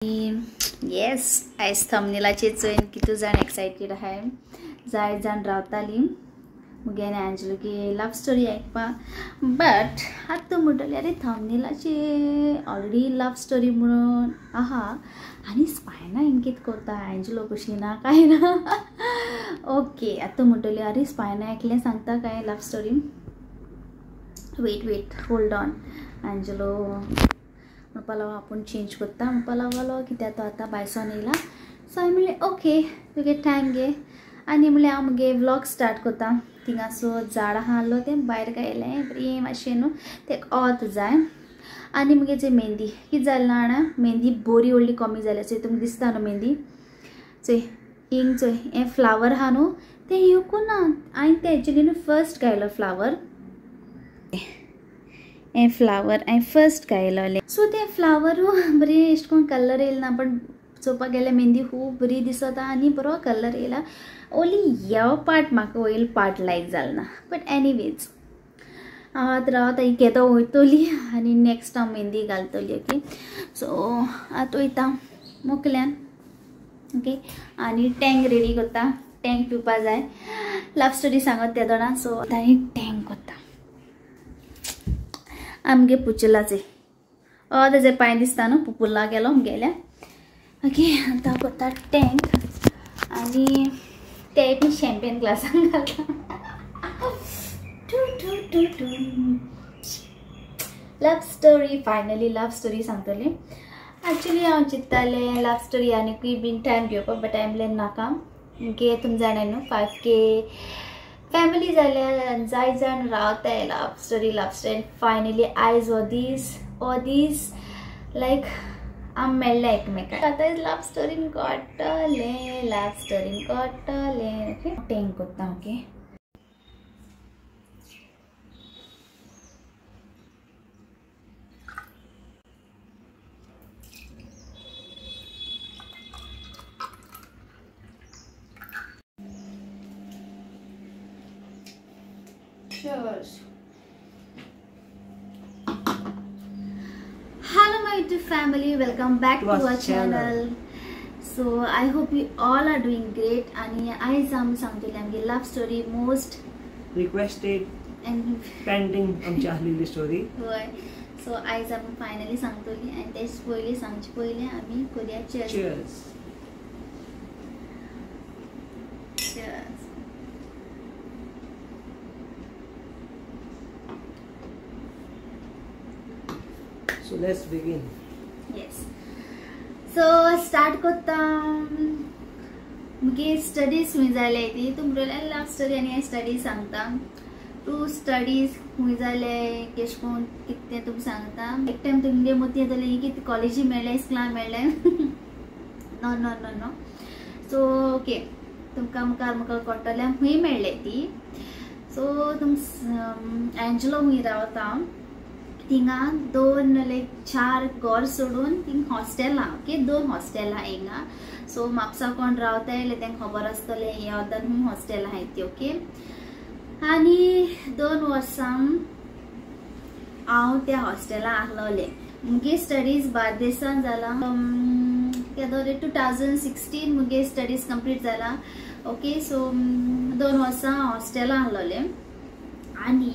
Yes आयज थंबनेलाचेर चोयन कितू जाण एक्सायटेड आहाय जाय जाण रावताली मुगे आनी एंजलूगे लव स्टोरी आयकपा बट आतां म्हणटली अरे थंबनेलाचे ऑलरेडी लव स्टोरी म्हणून आहा आनी स्पायना हिंग कित करता एंजलो कशी ना काय ना ओके आतां म्हणटली अरे स्पायना एकलें सांगता काय love story wait hold on Angelo म्हणपा लागलो आपूण चेंज करता म्हणपा लागलो कित्याक तो आतां भायसून येयला सो हांवें म्हणलें ओके तुगे टायम घे आनी म्हणलें हांव मुगे व्लॉग स्टार्ट करता थिंगासो झाड आहा आहलो तें भायर गायलें बरें मातशें न्हू तेका ऑत जाय आनी मुगे जे मेहंदी कितें जालें जाणा मेहंदी बरी व्हडली कमी जाल्या चोय तुमकां दिसता न्हू मेहंदी चोय हिंग चोय हें फ्लावर आहा न्हू तें येवकू ना हांवें तें एक्चुली न्हू फर्स्ट घायलो फ्लावर हे फ्लावर हांवें फर्स्ट घायलोलें सो तें फ्लावर बरें एश कोन्न कलर येयला ना पण चोवपाक गेल्यार मेहंदी खूब बरी दिसता आनी बरो कलर येयला ओन्ली ह्यो पार्ट म्हाका वयल पार्ट लायक जालो ना बट एनीवेज हांव आतां रावता ही केदो वयतली आनी नेक्स्ट हांव मेहंदी घालतली ओके सो आतां वयता मोकल्यान ओके आनी टँक रेडी करता टँक पिवपा जाय लव स्टोरी सांगत त्या दोना सो आतां टँक करता आमगे पुचलाचे तेजे पांय दिसता न्हू पुपुला गेलो गेल्या ओके आतां करता टँक आनी ते बी शॅम्पेन ग्लासान घालता लव स्टोरी फायनली लव स्टोरी सांगतली एक्चुली हांव चिंत्तालें लव स्टोरी आनीकूय बीन टायम घेवपाक बट हांवें म्हणलें नाका मुगे तुमी जाणाय न्हू 5K फॅमिली जाल्यार जाय जाण रावताय लव स्टोरी फायनली आयज हो दीस लायक आम मेळ्ळे एकमेकाक आतां लव स्टोरीन कोट्टलें ओके टँक करता okay Cheers. Hello my YouTube family, welcome back to our channel. So I hope you all are doing great and आयज आमी सांगतली आमगे love story most requested and pending आमची आसलेली स्टोरी होय सो आयज आमी फायनली सांगतली आनी तेच पयली सांगचे पयली आमी करूया cheers So let's begin. Yes. So start करता मुगे स्टडीज हुई जाले ती तुमरे लव स्टोरी आनी स्टडी सांगता टू स्टडीज हुई जाले केश कोन कितें तुम सांगता एक टाइम तुमगे मोती येतले की कॉलेजी मेळ्ळे स्कूलान मेळ्ळे नो सो ओके तुमकां मुखार कळटले हुई मेळ्ळे ती सो तुम एंजलो हुई रावता थिंगा 4 घर सोडून थिंग हॉस्टेल आहा ओके 2 हॉस्टेल आहा हिंगा सो म्हापसा कोण रावताय तेंका खबर आसतलें हे अर्दान हुंय हॉस्टेल आहाय ती ओके आनी 2 वर्सां हांव त्या हॉस्टेला आहलोलें मुगे स्टडीज बार्देसान जाला केदो रे 2016 मुगे स्टडीज कंप्लीट जाला ओके सो 2 वर्सां हॉस्टेला आहलोलें आनी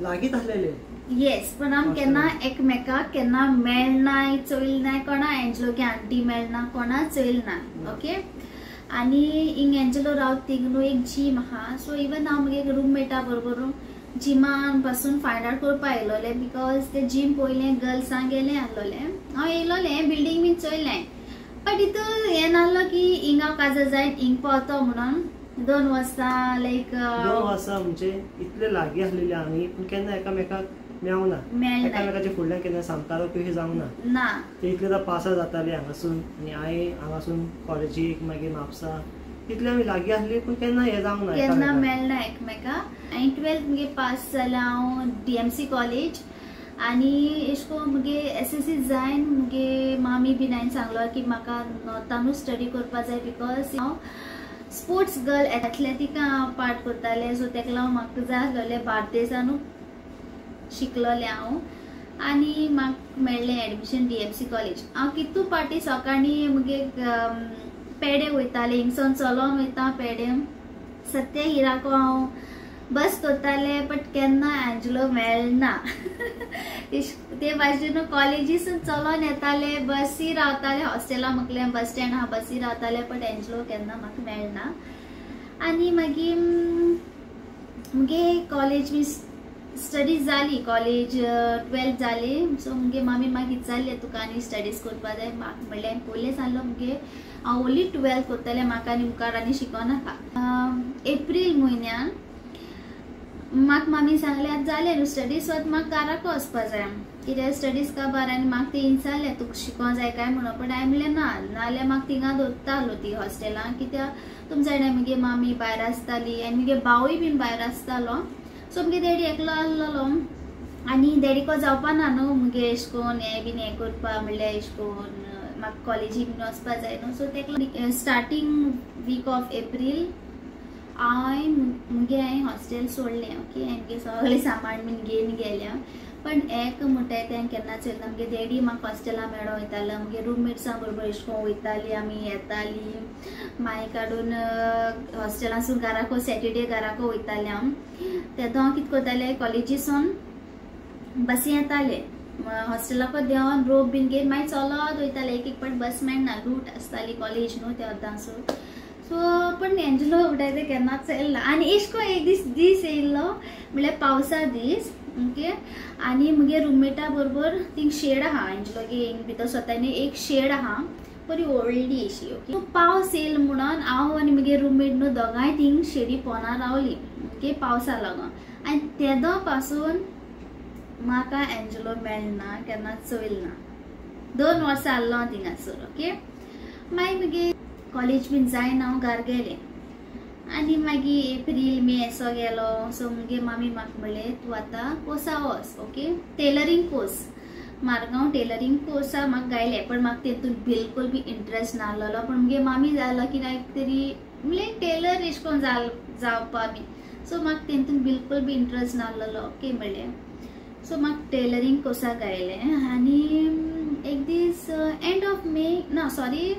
लागीत आसलेले येस पण आम केन्ना एकमेकाक केन्ना मेळनाय चोयल नाय कोणा एंजलोगे आंटी मेळना कोणा चोयल ना ओके आनी हिंग एंजलो रावत थिंग न्हू एक जीम आहा सो इवन हांव मुगे रूममेटा बरोबर जिमान पासून फायंड आउट करपा येयलोले बिकॉज ते जीम पयलें गर्ल्सांक गेलें आहलोलें हांव येयलोलें बिल्डींग बीन चोयलें बट इतू हें नाहलो की हिंग हांव काजार जायन हिंग पावतो म्हणून 2 वर्सां लायक 2 वर्सां म्हणजे इतले लागीं आसलेले आमी पूण केन्ना एकामेकाक मेळना एकामेकाच्या फुडल्यान केन्ना सांगतालो की जावंक ना ते इतले पास जाताले हांगासून आनी हांवें हांगासून कॉलेजीक मागीर म्हापसा इतले आमी लागीं आसली पूण केन्ना हें जावंक ना केन्ना मेळना एकमेकाक हांवें 12th मुगे पास जाला हांव DMC कॉलेज आनी एश कोन्न मुगे SSC जायन मुगे मामी बीन हांवें सांगलो की म्हाका नॉर्थानूच स्टडी करपा जाय बिकॉज हांव स्पोर्ट्स गर्ल एथलेटिका पार्ट करताले सो तेका लागून म्हाका जाय आसलोलें बार्देसानूच शिकलोलें हांव आनी म्हाका मेळ्ळें एडमिशन DMC कॉलेज। हांव कितू पाटी सकाळी मुगे पेडे वयतालें, हिंगसून चलोन वयता पेडे सत्य हिराको हांव बस करतालें, बट केन्ना एंजलो मेळना। ते भाशेन कॉलेजीसून चलोन येताले, बसी रावताले, हॉस्टेला म्हटलें बस स्टँड आहा बसी रावताले, बट एंजलो केन्ना म्हाका मेळना। आनी मागीर मुगे कॉलेज बी स्टडीज जाली, कॉलेज 12th जाली। सो मुगे मामी म्हाका विचारलें तुका आनी स्टडीज करपा जाय, म्हाका म्हणलें पयलें सांगलो मुगे हांव ओन्ली 12th करतलें, म्हाका आनी मुखार आनी शिकोनाका। एप्रील म्हयन्यान म्हाका मामी सांगलें आतां जालें न्हू स्टडीज, सो आतां म्हाका घराको वचपा जाय, कित्याक स्टडीज काबार। आनी म्हाका ते विचारलें तुका शिकों जाय काय म्हणून, पण हांवें म्हणलें ना, नाल्यार म्हाका थिंगा दवरतालो ती हॉस्टेलान, कित्याक तुमकां जाणा मुगे मामी भायर आसताली आनी मुगे भावूय बीन भायर आसतालो। सो मुगे डॅडी एकलो आसलो आनी डॅडीको जावपा ना न्हू मुगे एश कोन हें बीन हें करपा, म्हणल्यार एश कोन म्हाका कॉलेजी बीन वचपा जाय न्हू। सो तेका स्टार्टींग वीक ऑफ एप्रील हांवें हॉस्टेल सोडलें। ओके, हांवें सगळें सामान बीन घेवन गेलें, पण एक म्हणटा तें केन्ना चलना। मुगे डॅडी म्हाका हॉस्टेला मेळो वयतालो, मुगे रूममेट्सां बरोबर एश कोन वयतालीं आमी, येतालीं मागीर काडून हॉस्टेलासून घराको सॅटर्डे घराको वयतालें हांव। तेदो हांव कितें करतालें, कॉलेजीसून बसी येतालें, हॉस्टेलाको देंवन रोप बीन घेवन मागीर चलत वयतालें, एक पाट बस मेळना, रूट आसताली कॉलेज न्हू त्या वद्दांसून। सो पण एंजलो उठाय ते केन्ना चलना। आनी एशको एक दीस येयल्लो म्हणल्यार पावसा दीस, ओके, आनी मुगे रूममेटा बरोबर थिंग शेड आहा, एंजलो हिंग भितर स्वतानी एक शेड आहा बरी व्हडली अशी। ओके, सो पावस येयल म्हणून हांव आनी मुगे रूममेट न्हू दोगांय थिंग शेडी पोंदा रावली, ओके, पावसा लागून। आनी तेदो पासून म्हाका एंजलो मेळना, केन्ना चोयलना, 2 वर्सां आसलो हांव थिंगासर। ओके, मागीर मुगे कॉलेज बीन जायन हांव घरा गेलें आनी मागीर एप्रील मे असो गेलो। सो मुगे मामी म्हाका म्हणलें तूं आतां कोर्सा वच, okay, tailoring course, Margao tailoring कोर्सा म्हाका गायलें, पण म्हाका तेतून बिलकुल बी इंट्रस्ट नासलो। पण मुगे मामी जालो कित्याक तरी म्हणलें टेलर एश कोन जावपा बी, सो म्हाका तेतून बिलकुल बी इंट्रस्ट नासलो। ओके म्हणलें, सो म्हाका टेलरींग कोर्सा गायलें आनी एक दीस एंड ऑफ मे ना sorry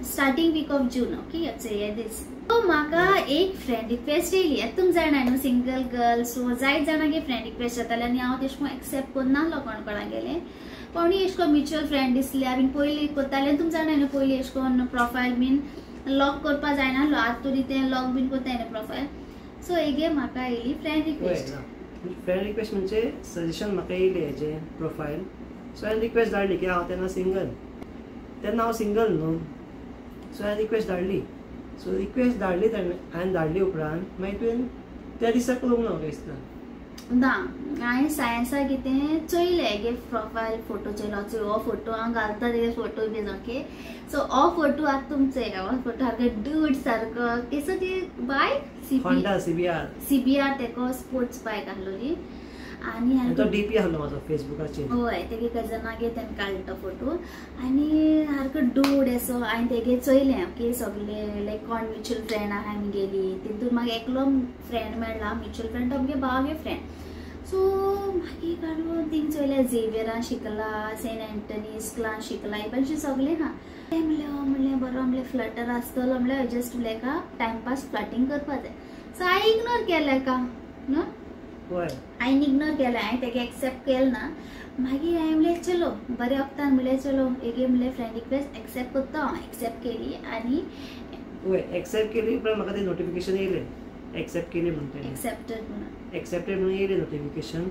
starting week of June, okay, हे दीस सो म्हाका एक फ्रेंड रिक्वेस्ट येयली। तुमकां जाणा न्हू सिंगल गर्ल, सो जायत जाणांगे फ्रेंड रिक्वेस्ट येताले आनी हांव तेश कोन एक्सेप्ट करनासलो कोणा गेलें, कोणी एश कोन म्युच्युअल फ्रेंड दिसल्या बीन पयलीं करताले। तुमकां जाणा न्हू पयलीं एश कोन प्रोफायल बीन लॉक करपा जायनासलो, आतां तरी तें लॉक बीन करताय न्हू प्रोफायल। सो हेगे म्हाका येयली फ्रेंड रिक्वेस्ट। फ्रेंड रिक्वेस्ट म्हणजे सजेशन म्हाका येयलें हेजें प्रोफायल, सो हांवें रिक्वेस्ट धाडली की हांव तेन्ना सिंगल न्हू, सो हांवें रिक्वेस्ट धाडली। सो रिक्वेस्ट धाडली हांवें धाडली उपरांत मागीर तुवें त्या दिसाक लग्न कशें दिसता? ना, हांवें सायन्सा कितें चोयलें हेगे प्रोफायल फोटो चोयलो, हो फोटो हांव घालता तेगे फोटो बीन, ओके, सो हो फोटो आतां तुमचो हो फोटो सारको डूड सारको केसो ती बायक होंडा CBR तेको स्पोर्ट्स बायक आहलोली आनी तो डीपी आहलो म्हाजो फेसबुकाचेर। हय, तेगे कजनागे तेणें काडलो तो फोटो आनी सारको डूड असो। हांवें तेगे चोयलें, ओके, सगळे लायक कोण म्युच्युअल फ्रेंड आहा आमगेली, तितून म्हाका एकलो फ्रेंड मेळ्ळा, म्युच्युअल फ्रेंड तो मुगे भावागे फ्रेंड। सो मागीर काडून थिंग चोयलें झेवियरान शिकला, सेंट एंटनी स्कुलान शिकला, इबानशें सगळें आहा। म्हणलें बरो म्हणलें फ्लटर आसतलो, म्हणल्यार जस्ट लेका टायमपास फ्लटिंग करपा जाय। सो हांवें इग्नोर केलें का न्हू, हांवें इग्नोर केलें, हांवें तेगे एक्सेप्ट केलें ना। मागीर हांवें म्हणलें चलो बरें वक्तान म्हणलें चलो हेगे म्हणलें फ्रेंड रिक्वेस्ट एक्सेप्ट करता हांव। एक्सेप्ट केली आनी एक्सेप्ट केली उपरांत म्हाका तें नोटिफिकेशन येयलें एक्सेप्ट केली म्हणटा, एक्सेप्टेड म्हणून येयलें नोटिफिकेशन।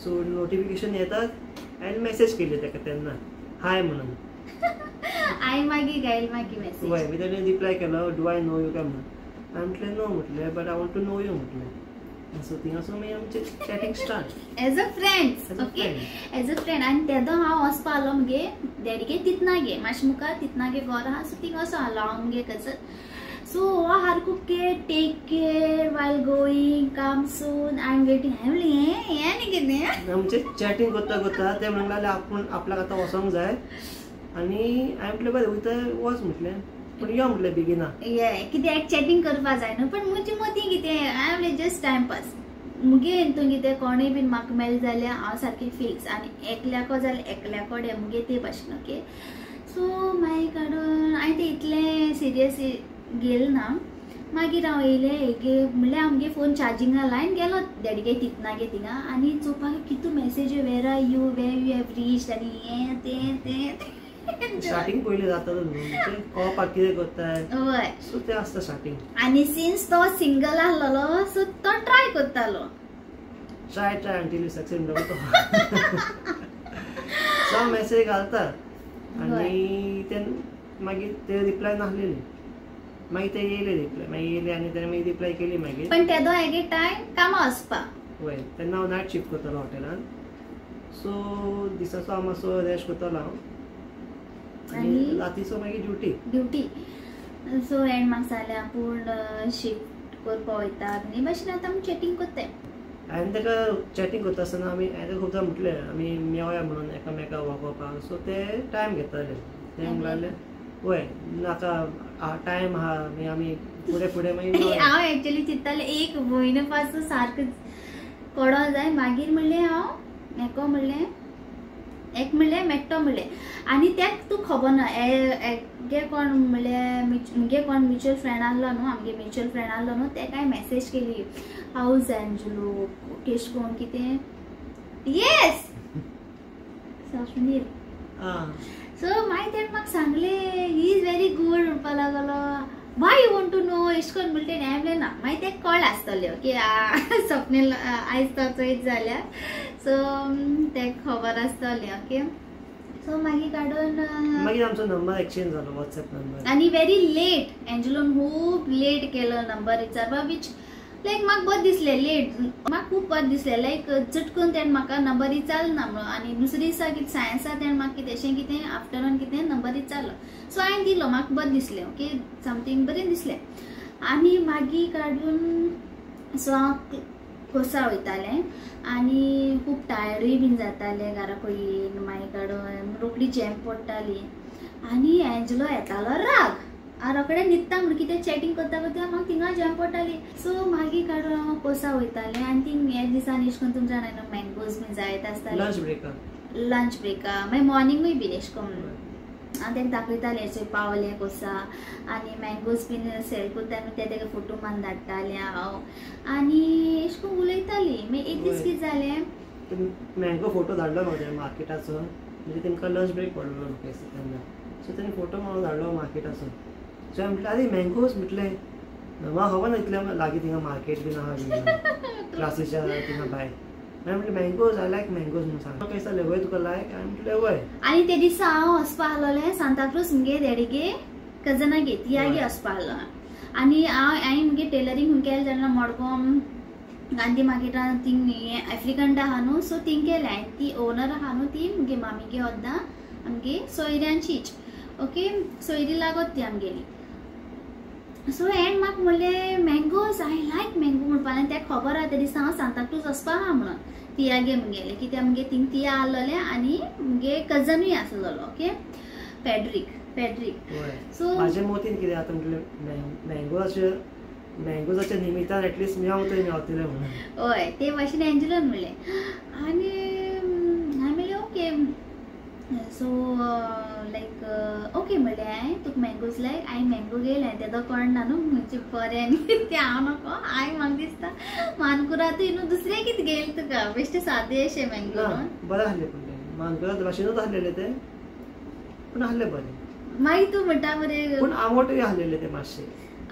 सो नोटिफिकेशन येतात हांवें मेसेज केली ताका तेन्ना हाय म्हणून, हांवें मागीर गायली मागीर मेसेज, हय, मागीर ताणें रिप्लाय केलो डू आय नो यू काय म्हणून। हांवें म्हटलें नो म्हटलें, but I want to know you म्हटलें। सो थिंगासून मागीर आमचें chatting start as a friends, okay, as a friend. आनी तेदो हांव वचपा आसलो मुगे डॅडीगे तितनागे मातशें मुखार तितनागे घर आहा, सो थिंग असो आसलो हांव मुगे कजन। सो हो सारको take care while going come soon I am waiting. हांवें म्हणलें हें न्ही कितें, आमचें चॅटिंग करता तें म्हणलें आपूण आपल्याक आतां वचोंक जाय आनी हांवें म्हटलें बरें वयता वच म्हटलें, पण यो म्हटलें बेगिना, कित्याक चॅटिंग करपा जाय न्हू। पण म्हजी मती कितें, हांवें म्हणलें जस्ट टायमपास, मुगे हितून कितें कोणेय बीन म्हाका मेळ्ळें जाल्यार हांव सारकें फिक्स आनी एकल्याको जाल्यार एकल्याकोडे मुगे ते भाशेन ओके. सो मागीर काडून हांवें तें इतलें सिरियस गेलें ना. मागीर हांव येयलें हेगे म्हणल्यार आमगे फोन चार्जिंगा लायन गेलो डॅडीगे तितनागे थिंगा आनी चोवपाक कितू message where are you have reached आनी हें तें स्टार्टिंग पयलीं जातालो न्हू कळपाक कितें करताय हय. सो तें आसता स्टार्टिंग. आनी सिन्स तो सिंगल आसलेलो सो तो ट्राय करतालो. ट्राय अंटील यू सक्सेस म्हणटा सो मेसेज घालता आनी ते मागीर ते रिप्लाय नासलेली. मागीर ते येयले रिप्लाय मागीर येयले आनी तेणें मागीर रिप्लाय केली मागीर. पण तेदो एगे टायम कामां वचपा. वय तेन्ना हांव नायट शिफ्ट करतालो हॉटेलान. सो दिसाचो हांव मातसो रेस्ट करतालो हांव आनी रातीचो मागीर ड्युटी. सो एंड म्हाका जालें आपूण शिफ्ट करपा वयता आनी भाशेन आतां आमी चॅटींग कोत्ताय. हांवें ताका चॅटींग करता आसतना हांवें ताका खूब म्हटलें आमी मेवया म्हणून एकामेकाक वळखोवपाक. सो ते टायम घेताले. ते म्हणलें वय नाका टायम आहा मागीर आमी फुडें फुडें मागीर. हांव एक्चुअली चिंत्तालें एक म्हयनो पासून सारको कोडो जाय. मागीर म्हणलें हांव हेको म्हणलें एक म्हणलें मेट्टो म्हणलें आनी तेक तूं खबर ना एगे कोण म्हणल्यार मुगे कोण म्युच्युअल फ्रेंड आहलो न्हू आमगे म्युच्युअल फ्रेंड आहलो न्हू तेकाय मेसेज केली हाऊज एंजलो केश कोण कितें येस सुनील. सो मागीर तेणें म्हाका सांगलें ही इज व्हेरी गूड म्हणपा लागलो. Why you want to know एश कोन्न म्हणलें हांवें म्हणलें ना. मागीर तेका कळ्ळें आसतलें की स्वप्नील आयज तो चोयत जाल्यार सो तेका खबर आसतलें ओके. सो मागीर काडून मागीर आमचो नंबर एक्सचेंज जालो व्हॉट्सएप नंबर आनी व्हेरी लेट एंजलोन खूब लेट केलो नंबर विचारपा वीच लायक म्हाका बरें दिसलें लेट म्हाका खूब बरें दिसलें लायक चटकून तेणें म्हाका नंबर विचारलो ना म्हणून. आनी दुसरे दिसा कितें सायन्सा तेणें म्हाका कितेंशें कितें आफ्टरनून कितें नंबर विचारलो. सो हांवें दिलो म्हाका बरें दिसलें ओके समथींग बरें दिसलें. आनी मागीर काडून सो हांव कोर्सा वयतालें आनी खूब टायर्डूय बीन जातालें घरा येयन. मागीर काडून रोखडी झेंप पडटाली आनी एंजलो येतालो राग. हांव रोखडें न्हिदता म्हणून कितें चॅटींग करता करता म्हाका थिंगा झेंप पडटाली. सो मागीर काडून हांव कोर्सा वयतालें आनी थिंग हे दिसांनी एश कोन्न तुमच्या जाणां मँगोज बीन जायत आसताले लंच ब्रेका मागीर मॉर्निंगूय बीन एश कोन्न हांव तेका दाखयतालें अशें पावलें कोर्सा आनी मँगोज बीन सेल करता न्हू ते तेका फोटो मारून धाडटालें हांव आनी एश कोन्न उलयतालीं. मागीर एक दीस कितें जालें मँगो फोटो धाडलो म्हाका मार्केटाचो म्हणजे तेंकां लंच ब्रेक पडलो तेन्ना. सो तेणें फोटो मारून धाडलो मार्केटाचो. सो हांवें म्हटलें आरे मँगोज म्हटलें म्हाका खबर ना इतलें लागीं थिंगा मार्केट बीन आहा क्लासीच्या थिंगा भायर. हांवें म्हटलें मँगोज आय लायक मँगोज म्हणून सांग. म्हाका दिसतालें वय तुका लायक. हांवें म्हटलें वय. आनी ते दिसा हांव वचपा आहलोलें सांताक्रूज मुगे डॅडीगे कजनागे तियागे वचपा आहलो. आनी हांवें मुगे टेलरींग खूंय केलें तेन्ना मडगांव गांधी मार्केटान थिंग एफ्रिकंडा आहा न्हू सो थिंग केलें. आनी ती ओनर आहा न्हू ती मुगे मामीगे वद्दां आमगे सोयऱ्यांचीच ओके सोयरी लागत ती आमगेली. सो एंड म्हाका म्हणलें मँगोज आय लायक मँगो म्हणपा आनी तेका खबर आहा त्या दिसा हांव सांताक्रूज वचपा आहा म्हणून तियागे मुगेलें कित्याक मुगे थिंग तिया आहलोलें आनी मुगे कजनूय आसलोलो ओके फेड्रीक. सो म्हाजे मोतीन कितें जाता म्हटलें मँगोजाच्या निमित्तान एटलीस्ट मेव तरी मेवतलें म्हणून. हय ते भाशेन एंजलोन म्हणलें आनी हांवें म्हणलें ओके. सो लायक ओके म्हणलें हांवें तुका मँगोज लायक हांवें मँगो घेयलें तेदो कळना न्हू म्हणजे बरें आनी तें हांव नको हांवें म्हाका दिसता मानकुरादूय न्हू दुसरें कितें घेयलें तुका बेश्टें सादें अशें मँगो बरें आहलें. पूण तें मानकुराद भाशेनूच आहलेलें तें पूण आहलें बरें. मागीर तूं म्हणटा बरें पूण आंबटूय आहलेलें तें मातशें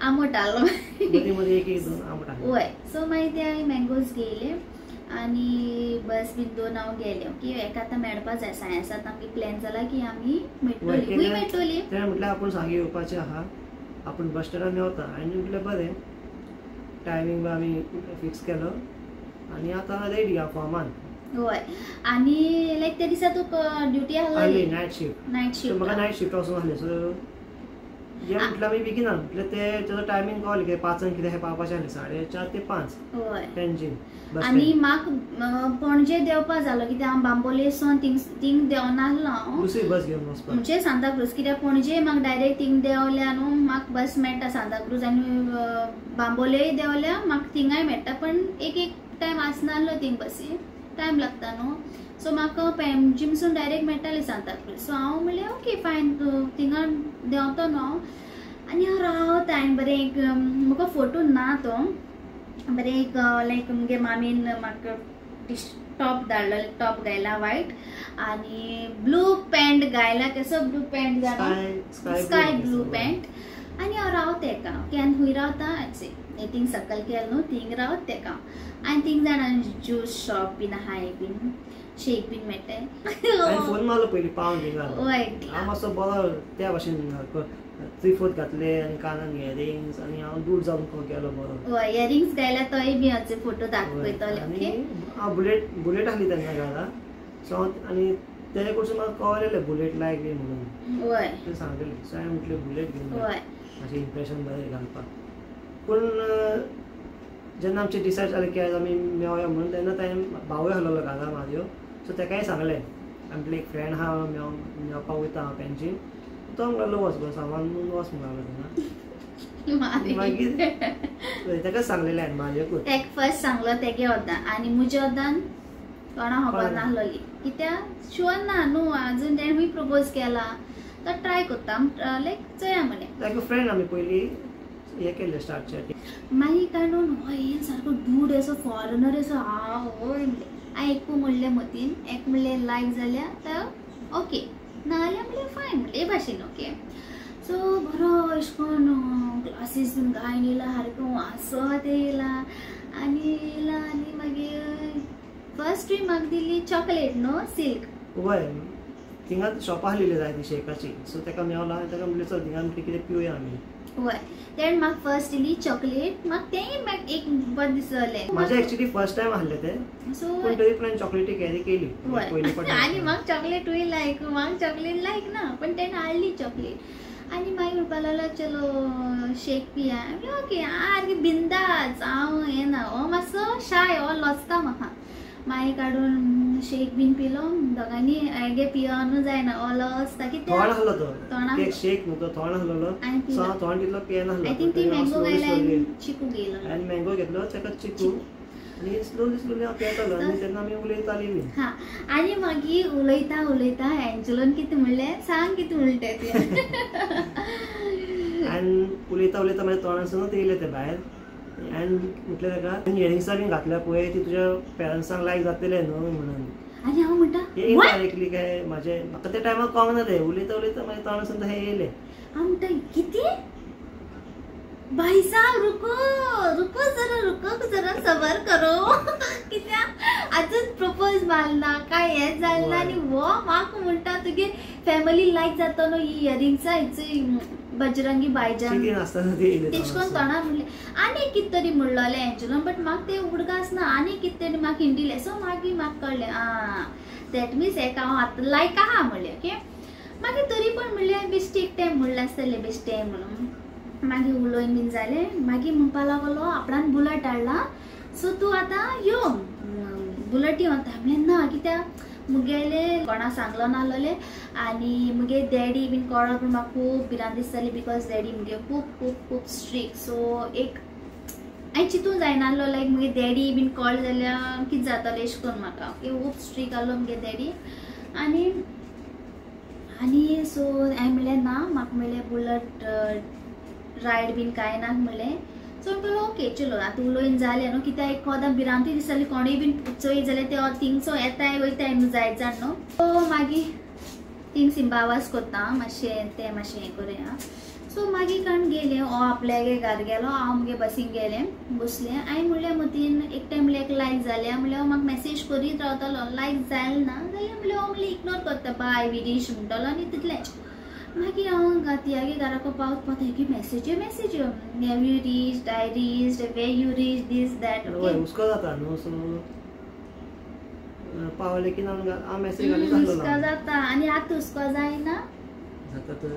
आंबट आहलो मदीं मदीं एक दोन आंबट आहलें. हय. सो मागीर ते हांवें मँगोज घेयले आनी बस बीन दोन हांव गेलें ओके. हेका आतां मेळपा जाय सायन्सांत आमगे प्लॅन जाला की आमी मेळटली खूंय मेळटली. तेणें म्हटलें आपूण सांगे येवपाचें आहा आपूण बस स्टँडार मेवता. हांवें म्हटलें बरें टायमींग बी आमी फिक्स केलो आनी आतां रेडी आहा फॉर्मान. हय आनी लायक त्या दिसा तुका ड्युटी आहली नायट शिफ्ट. म्हाका नायट शिफ्ट वचून आहलें. सो जे म्हटलें आमी बेगीना म्हटलें तें तेजो टायमींग कळ्ळें कितें 5 कितें हें पावपाचें आहलें 4:30 ते 5. हय पेन्जीन आनी म्हाका पणजे देवपा जालो कित्याक हांव बांबोलेसून थिंग देंवनासलो हांव दुसरी बस घेवन वचपाक म्हणजे सांताक्रूज कित्याक पणजे म्हाका डायरेक्ट थिंग देंवल्या न्हू म्हाका बस मेळटा सांताक्रूज आनी बांबोलेय देंवल्या म्हाका थिंगाय मेळटा पण एक टाइम आसनासलो थिंग बसी टाइम लागता न्हू सो म्हाका पॅमजीमसून डायरेक्ट मेळटालें सांताक्रूज सो हांव म्हणलें ओके फायन थिंगा देंवतो न्हू हांव आनी हांव रावता आनी बरें एक म्हाका फोटो ना तो बरें एक लायक मुगे मामीन म्हाका टॉप धाडलो टॉप घायला व्हाईट आनी ब्लू पॅन्ट घायला कसो ब्लू पॅन्ट जालो स्काय ब्लू पॅन्ट आनी हांव रावता एका केन्ना खूंय रावता थिंग सकयल केलें न्हू थिंग रावता तेका आनी थिंग जाणा ज्यूस शॉप बीन आहाय बीन शेक बीन मेळटाय फोन मारलो पयलीं पावन थिंगा हय हांव मातसो बरो त्या भाशेन 3/4 घातले आनी कानान इयरिंग्स आनी हांव दूर जावन गेलो बरो हय इयरिंग्स घायला तोय बी हाचे फोटो दाखयतले ओके हांव बुलेट आहली तेन्ना घरा सो आनी तेजे कडसून म्हाका कळलेलें बुलेट लायक बी म्हणून हय ते सांगलेलें सो हांवें म्हटलें बुलेट घेवन हय अशें इम्प्रेशन बरें घालपाक पूण जेन्ना आमचें डिसायड जालें की आयज आमी मेवया म्हणून तेन्ना टायम भावूय आहलोलो घरा म्हाजो सो तेकाय सांगलें आमचें एक फ्रेंड आहा मेवपाक वयता हांव पॅन्जीम तो म्हणलो वच गो सामान वच म्हणलो तेन्ना मागीर तेका सांगलेलें हांवें म्हाजेकूच तेका फर्स्ट सांगलो तेगे वदान आनी म्हज्या वदान कोणा खबर नासलोली कित्याक शुअर ना न्हू अजून तेणें प्रपोज केला तर ट्राय कोत्ता लायक चोया म्हणलें लायक फ्रेंड आमी पयलीं हे केल्लें स्टार्ट चॅटींग मागीर काडून हय सारको डूड असो फॉरेनर असो हांव हय म्हणलें हांवें एकू म्हणलें मतीन एक म्हणलें लायक जाल्यार तर ओके नाजाल्यार म्हणलें फायन म्हणलें हे भाशेन ओके सो बरो अशें करून क्लासीस बीन गायन येयला सारको वासत येयला आनी मागीर फर्स्ट वी म्हाका दिली चॉकलेट न्हू सिल्क हय थिंगा शॉप आहलेली जाय ती शेकाची सो तेका मेवला आनी तेका म्हणलें चल थिंगा कितें पिवया आमी हय तेणें म्हाका फर्स्ट दिली चॉकलेट म्हाका तेंय म्हाका एक बरें दिसलें म्हाजें एक्चुअली फर्स्ट टायम आहलें तें सो पूण तरी पूण हांवें चॉकलेटी कॅरी केली पयलीं फावट आनी म्हाका चॉकलेटूय लायक म्हाका चॉकलेट लायक ना पण तेणें हाडली चॉकलेट आनी मागीर म्हणपा लागलो चलो शेक पिया ओके आरे बिंदास हांव हें ना हो मातसो शाय हो लोचता म्हाका मागीर काडून शेक बीन पिलो दोगांनी हेगे पियोनू जायना हो लोचता कित्याक थोण आहलो तो केक शेक न्हू तो थोण आहलोलो सो हांव थोण तितलो पियेना आहलो आय थिंक ती मँगो घायला चिकू गेलो हांवें मँगो घेतलो तेका चिकू आनी स्लोली हांव पियेतालो आनी तेन्ना आमी उलयतालीं बीन हा आनी मागीर उलयता एंजलोन कितें म्हणलें सांग कितें म्हणलें तें आनी उलयता मागीर तोंडासूनच येयलें तें भायर आनी म्हटलें तेका इयरिंग्सां बीन घातल्या पळय ती तुज्या पेरंट्सांक लायक जातलें न्हू म्हणून आनी हांव म्हणटा इनडायरेक्टली काय म्हाका त्या टायमार कळोंक ना तें उलयता मागीर तोंडासून तशें येयलें हांव म्हणटा कितें भाई साहब रुको जरा सबर करो कित्याक अजून प्रपोज मारना काय हें जालें ना आनी हो म्हाका म्हणटा तुगे फॅमिली लायक जाता न्हू ही इयरिंग्सां हिची बजरंगी भाईजान तेश कोन तोंडार म्हणलें आनी कितें तरी म्हणलोलें एंजलोन बट म्हाका तें उगडास ना आनी कितें तरी म्हाका हिंडिलें सो मागीर म्हाका कळलें दॅट मिन्स हेका हांव आतां लायक आहा म्हणलें ओके मागीर तरी पण म्हणलें बेश्टेक तें म्हणलें आसतलें बेश्टें म्हणून मागीर उलोवन बीन जालें मागीर म्हणपा लागलो आपणान बुलेट हाडला सो तूं आतां यो बुलेटी वता म्हणलें ना कित्याक मुगेले कोणा सांगलो नासलोलें आनी मुगे डॅडी बीन कळ्ळो पूण म्हाका खूब भिरांत दिसताली बिकॉज डॅडी मुगे खूब स्ट्रिक्ट सो एक हांवें चिंतूंक जायनासलो लायक मुगे डॅडी बीन कळ्ळें जाल्यार कितें जातालें अशें करून म्हाका खूब स्ट्रिक्ट आहलो मुगे डॅडी आनी सो हांवें म्हणलें ना म्हाका म्हणलें बुलेट रायड बीन कांय नाक म्हणलें सो म्हणलें ओके चलो आतां उलोवन जालें न्हू कित्याक एक कोदां भिरांतूय दिसताली कोणूय बीन चोय जाल्यार ते थिंगसो येताय वयताय न्हू जायत जाण न्हू सो मागीर थिंग सिंबावास कोत्ता मातशें तें मातशें हें करुया सो मागीर काण गेलें हो आपल्यागे घर गेलो हांव मुगे बसीन गेलें बसलें हांवें म्हणलें मतीन एक टायम म्हणलें लायक जालें म्हणलें म्हाका मेसेज करीत रावतालो लायक जालें ना जाल्यार म्हणलें हो म्हणलें इग्नोर करता बाय विडीश म्हणटलो आनी तितलेंच मागीर हांव तियागे घराको पावत की message have you reached I reached where you reach this that हुस्को जाता न्हू सो पावले की हांव मेसेज घालीत आसलो हुस्को जाता आनी आतां हुस्को जायना जाता तर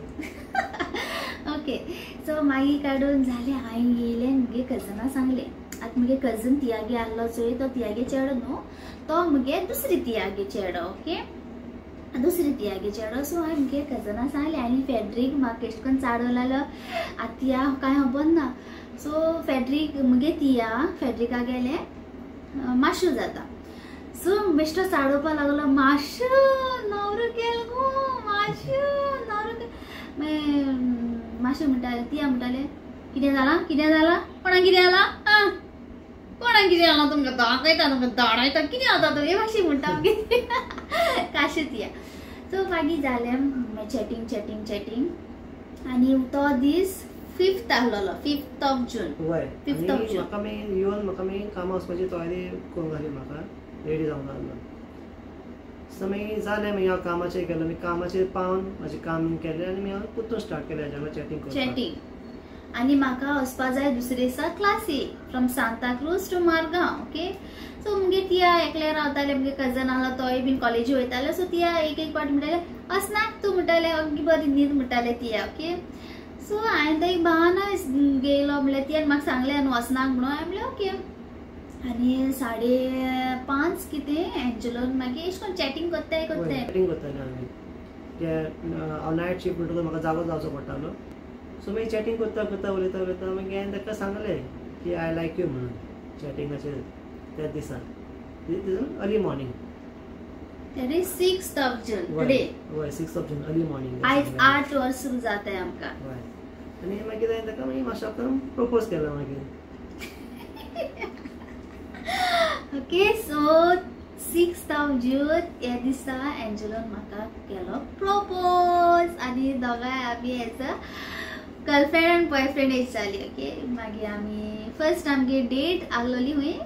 ओके सो मागीर काडून जालें हांवें येयलें मुगे कजना सांगलें आतां मुगे कजन तियागे आहलो चोय तो तियागे चेडो न्हू तो मुगे दुसरी तियागे चेडो ओके दुसरी तियागे चेडो सो हांवें मुगे कजना सांगलें आनी फेड्रीक म्हाका एशें करून चाडवलो आतिया कांय खबर ना सो फेड्रीक मुगे तिया फेड्रिका गेलें माश्यो जाता. सो बेश्टो चाडोवपा लागलो माश्यो नवरो केलो गो माश्यो नवरो केलो. माश्यो म्हणटाले ती म्हणटाले कितें जाला कोणाक कितें जाला कोणाक कितें जाला तुमकां दाखयता तुमकां धाडायता कितें जाता तो हे भाशेन म्हणटा काशे तिया. सो मागीर जालें चॅटिंग आनी तो दीस 5th आहलोलो 5th of June. 5th of June म्हाका मागीर कामां वचपाची तयारी करून घाली म्हाका रेडी जावन आसलो. सो मागीर जालें मागीर हांव कामाचेर गेलो. मागीर कामाचेर पावन म्हाजें काम केलें आनी मागीर हांव परतून स्टार्ट केलें हेज्या वांगडा चॅटिंग. आनी म्हाका वचपा जाय दुसरे दिसा classic from Santacruz to Margao. Okay. So मुगे तिया एकले रावताले मुगे कजन आहलो तोय बीन कॉलेजी वयताले. सो तिया एक पाट म्हणटाले वचनाक तूं म्हणटाले अगी बरी न्हीद म्हणटाले तिया. ओके. सो हांवें थंय बहाना गेलो म्हणल्यार तियान म्हाका सांगलें न्हू वचनाक म्हणून. हांवें म्हणलें ओके. आनी 5:30 कितें एंजलोन मागीर अशें करून चॅटिंग कोत्ताय करताले आमी. हांव नायट शिफ्ट म्हणटकूच म्हाका जागो जावचो पडटालो. सो मागीर चॅटिंग करता उलयता मागीर हांवें ताका सांगलें की आय लायक यू म्हणून चॅटिंगाचेर त्या दिसा. Early morning. That is 6th of June today. हय 6th of June early morning. आयज 8 वर्स सुरू जाताय आमकां. हय. आनी मागीर हांवें ताका मागीर मातशें करून प्रपोज केलो मागीर. Okay. So 6th of June ह्या दिसा एंजलोन म्हाका केलो प्रपोज आनी दोगांय आमी एज अ गर्लफ्रेंड आनी बॉयफ्रेंड एज जाली. ओके. मागीर आमी फर्स्ट आमगे डेट आहलोली हुंय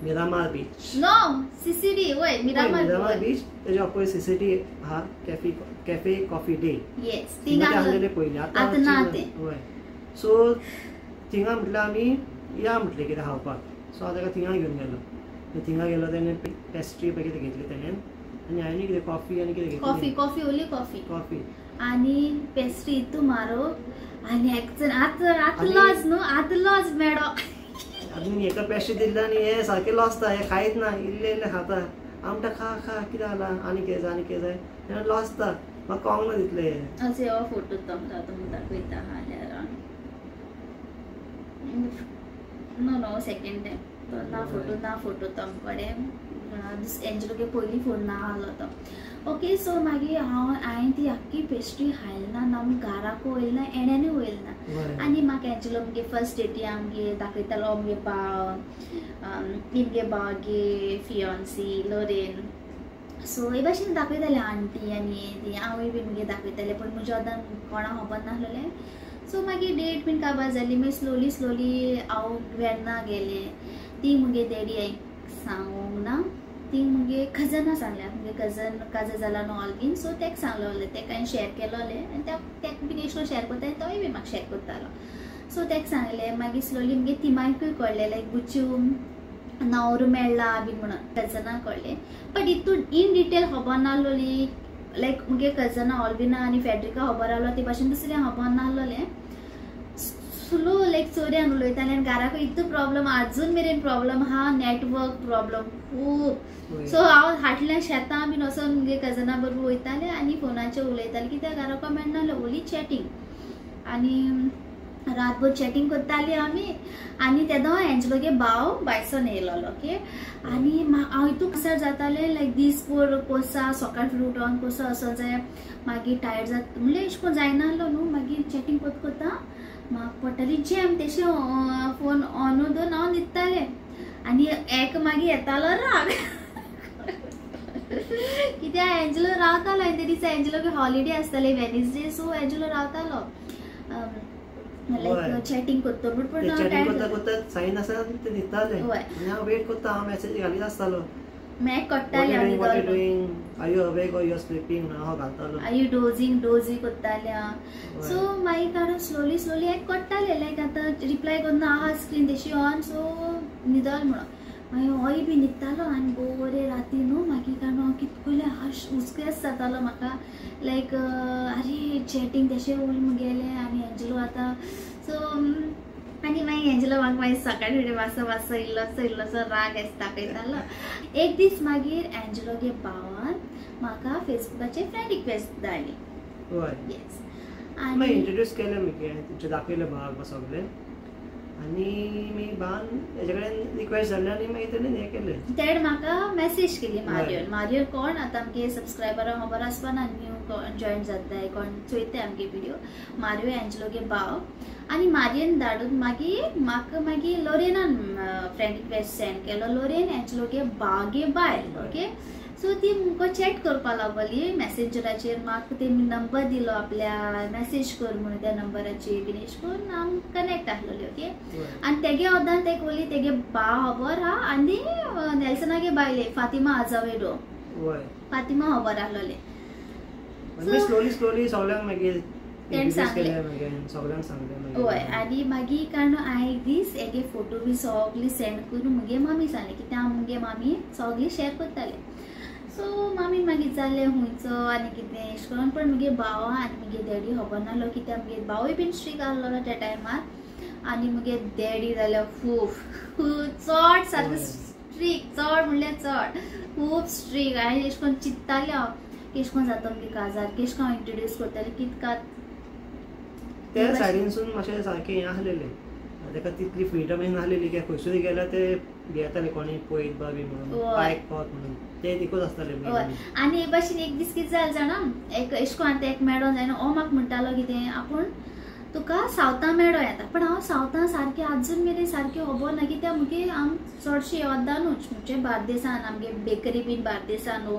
मिरामार बीच. No CCD. वय मिरामार बीच. तेज्या अपोजीट सीसीडी आहा कॅफे कॉफी डे. येस थिंगा आहलेले पयलीं आतां ना तें. हय. सो थिंगा म्हटल्यार आमी या म्हटलें कितें खावपाक. सो हांव ताका थिंगा घेवन गेलो. थिंगा गेलो तेणें पेस्ट्री पळय कितें घेतली तेणें आनी हांवें कितें कॉफी आनी कितें घेतली. कॉफी ओली कॉफी आनी पेस्ट्री इतू मारो आनी एकजण आतां लॉज न्हू आतां लॉज मेळो. अजून एका पेस्ट्री दिल्ली आनी हे सारकें लॉसता हे खायत ना इल्ले खाता. हांव म्हणटा खा कितें जाला आनी कितें जाय तेन्ना लॉसता म्हाका कळोंक ना दितले. अशें हो फोटो तुमकां दाखयता जाल्यार नो सेकेंड टायम ना फोटो तुमकडे एंजलोगे पयलीं फोन ना आहलो तो. ओके. सो मागीर हांवें ती आख्खी पेस्ट्री खायली ना घराक वयल ना एण्यानूय वयल ना. आनी म्हाका एंजलो मुगे फर्स्ट डेटी आमगे दाखयतालो मुगे बावगे फियोन्सी लोरेन. सो हे भाशेन दाखयताले आंटी आनी ती हांवूय बी मुगे दाखयताले पूण म्हज्या आतां कोणाक खबर नासलेलें. सो मागीर डेट बीन काबार जाली. मागीर स्लोली हांव वेर्ना गेलें. ती मुगे डॅडी सांगूंक ना. ती मुगे कजनां सांगल्या मुगे काजर जाला न्हू ऑलगीन. सो तेका सांगलोलें तेका हांवें शेअर केलोलें आनी तेका बीन एशें शेअर करता आनी तोय बी म्हाका शेअर करतालो. सो तेका सांगलें. मागीर स्लोली मुगे तिमायकूय कळ्ळें लायक बुच्चू नवरो मेळ्ळा बीन म्हणून कजनां कळ्ळें. बट हितून इन डिटेल खबर नासलोली. लायक मुगे कजनां ऑल्बिना आनी फेड्रिका खबर आहलो ते भाशेन दुसऱ्यांक खबर नासलोलें. स्लो लायक चोऱ्यान उलयतालें आनी घराक इतू प्रॉब्लम आजून मेरेन प्रॉब्लम आहा नेटवर्क प्रॉब्लम खूब. सो हांव फाटल्या शेतां बीन वचोन मुगे कजनां बरोबर वयतालें आनी फोनाचेर उलयतालें कित्याक घराक मेळनासलें ओली चॅटिंग आनी रातभर चॅटिंग करतालीं आमी. आनी तेदो एंजलोगे बायसोन येयलोलो. ओके. आनी हांव हितू कसार जातालें लायक दिसभर कोसा सकाळ फुडें उठोन कोसो वचो जाय मागीर टायर्ड जाता म्हणल्यार अशें करून जायनासलो न्हू. मागीर चॅटिंग करता म्हाका पडटाली जॅम तेशें फोन ऑनू दवरून हांव न्हिदतालें आनी एक मागीर येतालो राग कित्याक एंजलो रावतालो आनी ते दिसा एंजलोगे हॉलिडे आसताले वेनिसडे. सो एंजलो रावतालो लायक चॅटिंग करता पूण सायन आसा ते न्हिदताले आनी हांव वेट करता. हांव मेसेज घालीत आसतालो म्हाका कट्टाली Are you awake or you're sleeping? हांव घालतालो. Are you dozing करताले. सो मागीर कारण स्लोली एक कट्टाले लायक आतां रिप्लाय करना आहा स्क्रीन तेशी ऑन. सो न्हिदल म्हणून मागीर होय बी न्हिदतालो आनी बरे राती न्हू. मागीर कारण हांव कितकोले हश उस्केस जातालो म्हाका लायक आरे चॅटिंग तेशें उल मुगेलें आनी एंजलो आतां. सो आनी मागीर एंजलो म्हाका मागीर सकाळी फुडें मातसो इल्लोसो राग एस दाखयतालो. एक दीस मागीर एंजलोगे भावान म्हाका फेसबुकाचेर फ्रेंड रिक्वेस्ट धाडली. येस. आनी इंट्रोड्यूस केलें मुगे तुमचें दाखयलें भावाक सगळें आनी मी बान हेजे कडेन रिक्वेस्ट जाल्ले आनी मागीर तेणें हें केलें. तेड म्हाका मेसेज केली मारियन कोण आतां आमगे सबस्क्रायबरां खबर आसपा ना न्यू जॉइन जाताय कोण चोयताय आमगे व्हिडिओ मारियो एंजलोगे भाव आनी मारियन धाडून मागीर म्हाका मागीर लोरेनान फ्रेंड रिक्वेस्ट सेंड केलो लोरेन एंजलोगे भावगे बायल ओके. सो ती मुको चॅट करपा लागली मेसेंजराचेर म्हाका तेमी नंबर दिलो आपल्या मेसेज कर म्हणून त्या नंबराचेर बीन एश करून हांव कनेक्ट आहलोली ओके. आनी तेगे ओद्दान ते कोली तेगे भाव खबर हा आनी नेल्सनागे बायले फातिमा आजावेडो फातिमा खबर आहलोले. स्लोली सगळ्यांक मागीर हय आनी मागीर कारण हांवें एक दीस हेगे फोटो बी सगळी सेंड करून मुगे मामी सांगले की त्या मुगे मामी सगळी शेअर करताले. सो मामी मागीर जालें हुंयचो आनी कितें अशें करून पण मुगे भाव आनी मुगे डॅडी खबर नाहलो कित्याक मुगे भावूय बीन स्ट्रीक आहलो त्या टायमार आनी मुगे डॅडी जाल्यार खूब चड सारको स्ट्रीक चड म्हणल्यार चड खूब स्ट्रीक. हांवें अशें करून चिंत्तालें हांव केश कोन जाता मुगे काजार केश कोन इंट्रोड्यूस करतालें कितकात त्या सायडीनसून मातशें सारकें हें आहलेलें ताका तितली फ्रिडम बीन नाहलेली की खंयसूय गेल्यार ते घेताले कोणी पळयत बा बी म्हणून बायक पावत म्हणून ते तिकूच आसताले. आनी हे भाशेन एक दीस कितें जालें जाणा एक अशें करून आतां एक मेळो जायना हो म्हाका म्हणटालो कितें आपूण तुका सावथां मेळो येता पण हांव सावथां सारकें आजून मेरेन सारकें खबर ना कित्याक मुगे हांव चडशें योद्दानूच म्हणजे बार्देसान आमगे बेकरी बीन बार्देसान न्हू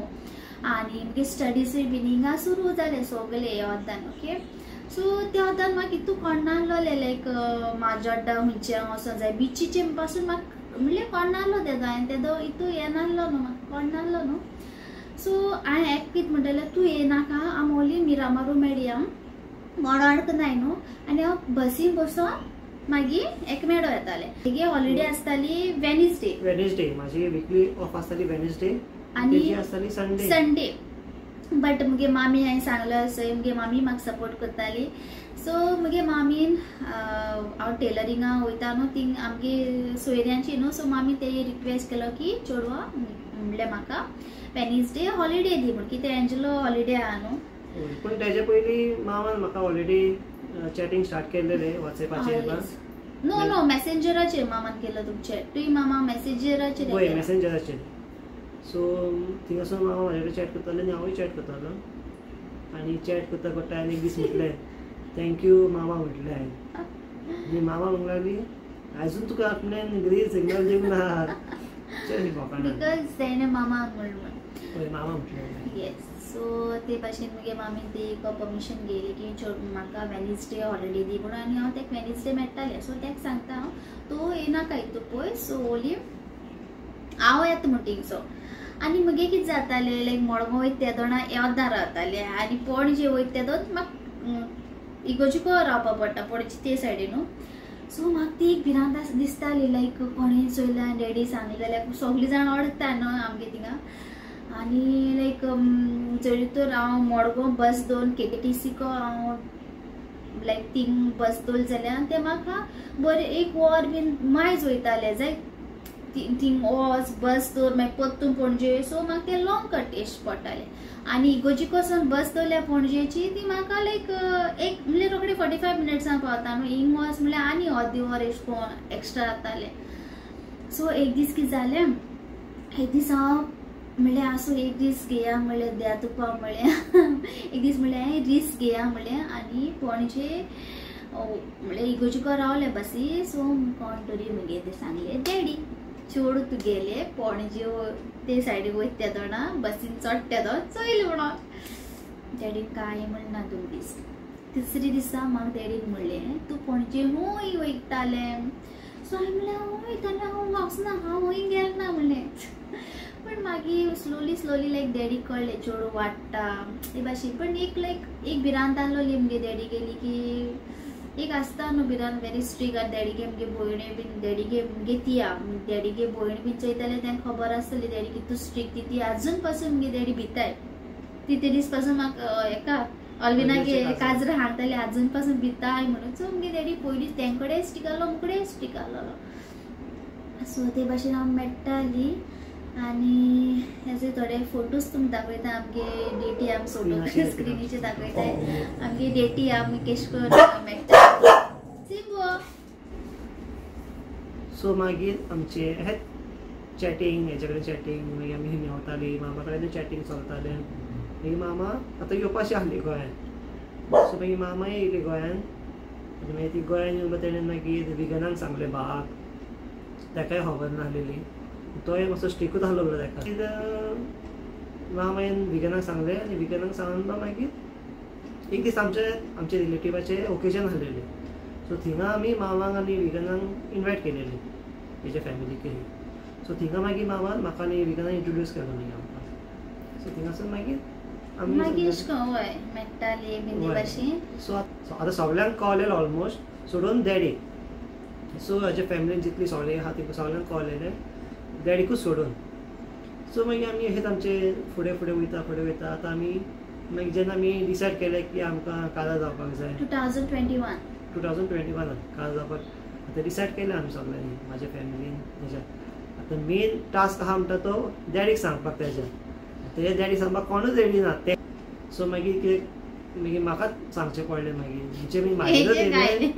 आनी मुगे स्टडीजूय बीन हिंगा सुरू जालें सगळें योद्दान ओके. सो त्या ओद्दान म्हाका इतू कळनासलोलें लायक माजोड्डा खंयचे वचोंक जाय बिचीचे पासून म्हाका म्हणल्यार कळनासलो तेदो हांवें तेदो इतू हें नासलो न्हू म्हाका कळनासलो न्हू. सो हांवें एक कितें म्हणटलें तूं येनाका आमी ओन्ली मिरामारू मेळया मोडोणक नाय न्हू आनी हांव बसीन बसोन मागीर एक मेळो येतालें. तेगे हॉलिडे आसताली वेनिसडे म्हाजी विकली ऑफ आसताली वेनिसडे आनी आसताली संडे बट मुगे मामी हांवें सांगलो असो मुगे मामी म्हाका सपोर्ट करताली. सो मुगे मामीन हांव टेलरिंगाक वयता न्हू थिंग आमगे सोयऱ्यांची न्हू. सो मामी ते रिक्वेस्ट केलो की चेडवा म्हणलें म्हाका वेनिसडे हॉलिडे दी म्हण कितें एंजलो हॉलिडे आहा न्हू. पूण तेजे पयलीं मामान म्हाका ऑलरेडी चॅटिंग स्टार्ट केल्लेलें वॉट्सॅपाचेर. नो मेसेंजराचेर मामान केलो तुमचे तुवें मामा मेसेंजराचेर. सो थिंगासून मामा म्हाजे कडेन चॅट करताले आनी हांवूय चॅट करतालो आनी चॅट करता करता हांवें एक दीस म्हटलें थँक्यू मामा म्हटलें हांवें आनी मामा म्हणूंक लागली आजून तुका आपल्यान ग्रीन सिग्नल दिवंक ना बिकॉज तेणें मामा म्हणून मामा म्हटलें येस. सो ते भाशेन मुगे मामीन ती परमिशन घेयली की म्हाका वेनिसडे हॉलिडे दी म्हणून आनी हांव तेका वेनिसडे मेळटालें. सो तेका सांगता हांव तूं येनाका इतू पळय सो ओली हांव येता म्हूण थिंगसो. आनी मुगे कितें जातालें लायक मडगांव वयता त्या दोना योद्दां रावतालें आनी पणजे वयता त्या दोन म्हाका इगोजिको रावपा पडटा पणजे ते सायडीन न्हू. सो म्हाका ती एक भिरांत दिसताली लायक कोणें चोयल्यार डॅडी सांगलें जाल्यार सगळीं जाण ओडटा न्हू आमगे थिंगा आनी लायक जरी तर हांव मडगांव बस दोन KTTCको हांव लायक थिंग बस दोल जाल्यार ते म्हाका बरें एक वर बीन मायज वयतालें जाय थिंग वच बस दोर मागीर परतून पणजे. सो म्हाका ते लॉंग कट एश पडटालें आनी इगोजिकोसून बस दोरल्या पणजेची ती म्हाका लायक एक म्हणल्यार रोखडे 45 मिनिट्सान पावता न्हू. हिंग वच म्हणल्यार आनी अर्दी वर एश कोन एक्स्ट्रा जातालें. सो एक दीस कितें जालें एक दीस हांव म्हणलें आसूं एक दीस घेया म्हणलें द्या तुका म्हणलें एक दीस म्हणलें रिस्क घेया म्हणलें आनी पणजे म्हणल्यार इगोजिको रावले बसी. सो कोण तरी मुगे ते सांगले डॅडी चेडू तुगेले पणजे ते सायडीक वयता त्या दोना बसीन चडट्या दो चोयले म्हणोन डॅडीन कांय म्हणना 2 दीस. तिसरे दिसा म्हाका डॅडीन म्हणलें तूं पणजे हूंय वयतालें. सो हांवें म्हणलें हांव वयतालें हांव वचना हांव हूंय गेलें ना म्हणलें. पण मागीर स्लोली लायक डॅडी कळ्ळें चेडू वाडटा हे भाशेन. पण एक लायक एक भिरांत आहलोली मुगे डॅडी गेली की एक आसता न्हू भिरांत वेरी स्ट्रीक आनी डॅडीगे मुगे भयणे बीन डॅडीगे मुगे तिया डॅडीगे भयण बीन चयताले तांकां खबर आसतली डॅडी कितू स्ट्रीक ती आजून पासून मुगे डॅडी भिताय. ते दीस पासून म्हाका हेका अल्विनागे काजरां हाडटाले आजून पासून भिताय म्हणून. सो मुगे डॅडी पयलीं तेंकडेय स्ट्रीक आहलो मुकडेय स्ट्रीक आहलोलो. सो ते भाशेन हांव मेळटाली आनी हेजे थोडे फोटोज तुमकां दाखयता आमगे डेटी आमी फोटो स्क्रिनीचेर दाखयताय आमगे डेटी आमी केश करून मेळटा. सिंबो सो मागीर आमचे हे चॅटिंग, हेचे कडेन चॅटिंग, मागीर आमी मेवताली, मामा कडेन चॅटिंग चलतालें. मागीर मामा आतां येवपाची आसली गोंयांत, सो मागीर मामाय येयली गोंयांत. मागीर ती गोंयांत येवन तेणें मागीर विगनाक सांगलें भावाक, ताकाय खबर नासलेली, तोय मातसो स्ट्रिकूच आसलो ताका. मामायन विगनाक सांगलें आनी विगनाक सांगून तो मागीर एक दीस आमचे रिलेटिवाचे ओकेजन आसलेलें, सो थिंगा आमी मामाक आनी विगनाक इनवायट केलेली, तेजे फॅमिलीक केली. सो थिंगा मागीर मामान म्हाका आनी विगनाक इंट्रोड्यूस केलो न्ही आमकां. सो थिंगासून मागीर आमी सो आतां सगळ्यांक कळलेलें ऑलमोस्ट, सोडून डॅडीक. सो हाजे फॅमिलीन जितली सगळे आहा ती सगळ्यांक कळलेलें, डॅडीकूच सोडून. सो मागीर आमी हेच आमचे फुडें फुडें वयता. आतां आमी मागीर जेन्ना आमी डिसायड केलें की आमकां काजार जावपाक जाय 2021 काजार जावपाक आतां डिसायड केलें आमी सगळ्यांनी म्हाज्या फॅमिलीन. तेज्या आतां मेन टास्क आहा म्हणटा तो डॅडीक सांगपाक. तेजे डॅडीक सांगपाक कोणूच रेडी ना ते. सो मागीर कितें मागीर म्हाकाच सांगचें पडलें. मागीर म्हणजे मी म्हाजेरूच येयलें,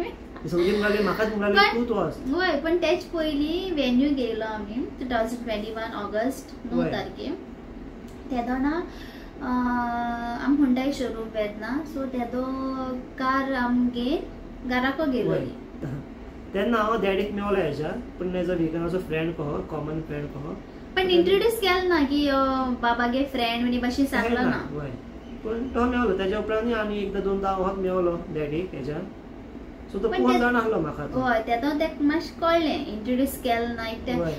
सगळीं म्हणटाली म्हाकाच म्हणटाली तूंच वच. हय, पण तेच पयलीं वेन्यू गेलो आमी 2021 ऑगस्ट 9 तारखेर. तेदो ना आमी हुंडाय शोरूम वेदना, सो तेदो कार आमगे घराको गेलोली. तेन्ना हांव डॅडीक मेवलो हेज्या, पूण एज अ विगनाचो फ्रेंड कहो, कॉमन फ्रेंड कहो. पण इंट्रोड्यूस केलो ना की बाबागे फ्रेंड म्हणी भाशेन सांगलो ना. हय, पूण तो मेवलो. तेज्या उपरांत आनी एकदां दोनदां हांव मेवलो डॅडीक हेज्या. सो तो कोण जाण आसलो म्हाका. हय, तेदो तेका मातशें कळ्ळें इंट्रोड्यूस केलो ना.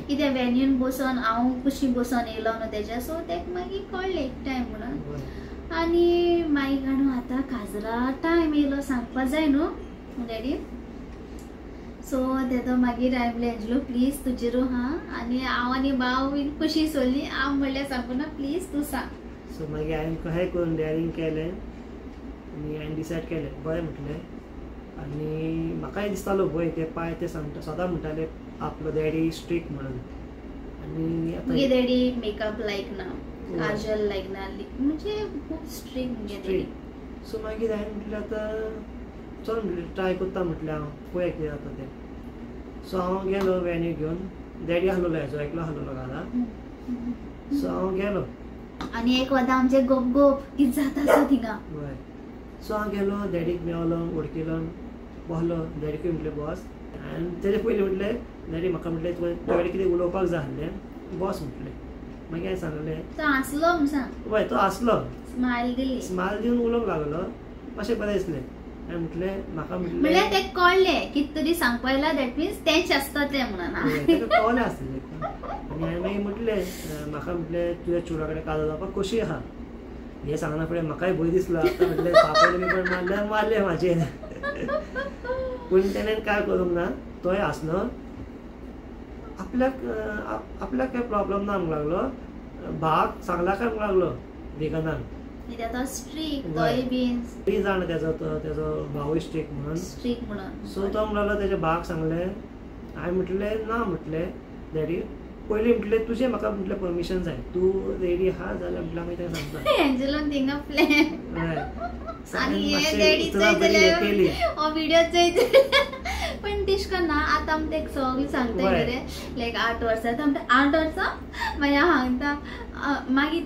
कित्याक वेन्यून बसून हांव कशी बसून येयलो न्हू तेज्या, सो तेका मागीर कळ्ळें एक टायम म्हणून. आनी मागीर काणू आतां काजरा टायम येयलो सांगपा जाय न्हू डॅडी. सो तेदो मागीर हांवें म्हणलें एंजलो प्लीज तुजेरू हा, आनी हांव आनी भाव बीन खुशी सोली. हांव म्हणलें सांगू ना प्लीज तूं सांग. सो मागीर हांवें कशेंय करून डॅडीन केलें आनी हांवें डिसायड केलें बरें म्हटलें. आनी म्हाकाय दिसतालो भंय, ते पांय ते सांगता सदां म्हणटाले आपलो डॅडी स्ट्रिक्ट म्हणून. आनी आतां डॅडी मेकअप लायक ना, काजल लायक ना, म्हणजे खूब स्ट्रिक्ट म्हणजे डॅडी. सो मागीर हांवें म्हटलें आतां चल म्हटलें ट्राय करता म्हटलें हांव, पळोवया कितें जाता तें. सो हांव गेलो वेन्यू घेवन. डॅडी आसलोलो हेजो एकलो आसलोलो घरांत. सो हांव गेलो आनी एक वदां आमचे गोप गोप कितें जाता सो थिंगा. हय, सो हांव गेलो डॅडीक मेवलो, वळखिलो, बसलो. डॅडीकूय म्हटलें बस. आनी तेजे पयलीं म्हटलें डॅडी म्हाका म्हटलें तुवें कडेन कितें उलोवपाक जाय आसलें, बस म्हटलें. मागीर हांवें सांगलें तो आसलो म्हूण सांग. हय, तो आसलो. स्मायल दिली, स्मायल दिवन उलोवंक लागलो. मातशें बरें दिसलें. हांवें म्हटलें म्हाका म्हणल्यार तेका कळ्ळें कितें तरी सांगपा येयला, दॅट मिन्स तेंच आसता तें म्हणून. तेका कळ्ळें आसलें. आनी हांवें मागीर म्हटलें म्हाका म्हटलें तुज्या चुडा कडेन काजार जावपाक कशी आहा. हें सांगना फुडें म्हाकाय भंय दिसलो. आतां म्हटलें पापड बी पण मारल्यार मारलें म्हाजेर. पूण तेणेन कांय करूंक ना. तोय आसलो. आपल्याक काय प्रॉब्लम ना म्हणूंक लागलो. भावाक सांगला काय म्हणूंक लागलो विगनाक. ती जाण तेजो भावूय स्ट्रिक्ट म्हणून. सो तो म्हणलो तेज्या भावाक सांगलें. हांवें म्हटलें ना म्हटलें डॅडी पयलीं म्हटलें तुजें म्हाका म्हटलें परमिशन जाय, तूं रेडी आहा जाल्यार म्हटलें हांव तेका सांगता. एंजलो थिंगा प्लॅन आनी हे डॅडी केली हो व्हिडिओ पण तेश करना. आतां आमी तेका सगळें सांगता रे लायक 8 वर्सां. आतां 8 वर्सां मागीर सांगता. मागीर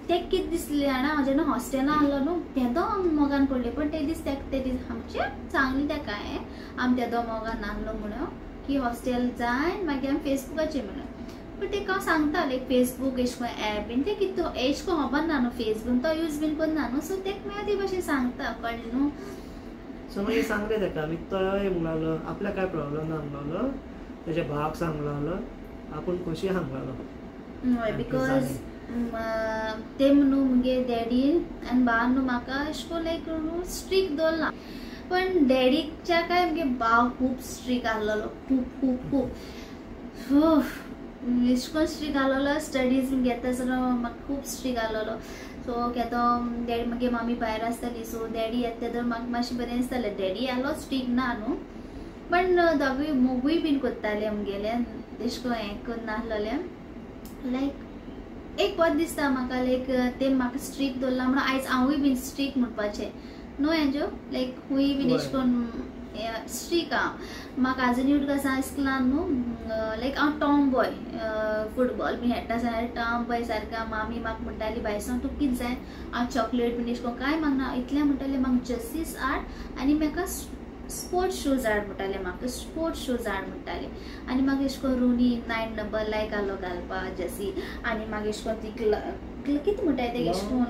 तेक कितें दिसलें जाणा, जेन्ना हॉस्टेलान आसलो न्हू तेदो मोगान पडलें. पण ते दीस आमचे सांगलें तेका आमी तेदो मोगान नासलो म्हणून की हॉस्टेल जाय मागीर आमी फेसबुकाचेर म्हणून. पण तेका हांव सांगता लायक फेसबूक एश कोन एप बीन ते कितें एश कोन खबर ना न्हू, फेसबूक तो यूज बीन करना न्हू. सो तेका मेळ ती भाशेन सांगता कळ्ळें न्हू. सो मागीर सांगलें तेका. मागीर तोय म्हणूंक लागलो आपल्याक कांय प्रॉब्लम ना म्हणूंक लागलो. तेज्या भावाक सांगूंक लागलो आपूण खोशी सांगूंक लागलो. हय, बिकॉज ते न्हू मुगे डॅडी आनी भावान न्हू म्हाका एश कोन लायक स्ट्रिक्ट दवरना. पण डॅडीच्या काय मुगे भाव खूब स्ट्रिक्ट आसलोलो. खूब एश कोन स्ट्रिक्ट आसलोलो. स्टडीज बीन घेता आसतना म्हाका खूब स्ट्रिक्ट आसलोलो. सो केदो डॅडी मागीर मामी भायर आसताली. सो डॅडी येता तेदो म्हाका मातशें बरें दिसतालें. डॅडी आसलो स्ट्रिक्ट ना न्हू, पण दोगूय मोगूय बीन करताले आमगेले. एश कोन हें करून नासलोलें. लायक एक बरें दिसता म्हाका लायक ते म्हाका स्ट्रिक्ट दवरला म्हणून आयज हांवूय बीन स्ट्रिक्ट म्हणपाचें न्हू एंजो. लायक खूंय बीन एश कोन स्ट्रीक हांव म्हाका आजुनूय कसा आसला न्हू लायक हांव टॉम बॉय फुटबॉल बी खेळटा जाल्यार टॉम बॉय सारका मामी म्हाका म्हणटाली बायसांव तुका कितें जाय हांव चॉकलेट बीन अशें कांय मागना इतलें म्हणटालें म्हाका जस्टीस हाड आनी म्हाका स्पोर्ट्स शूज हाड म्हणटाले म्हाका स्पोर्ट्स शूज हाड म्हणटाले आनी म्हाका अशें करून रुनी 9 नंबर लायक आलो घालपाक जर्सी आनी म्हाका अशें करून ती कितें म्हणटाय ते अशें करून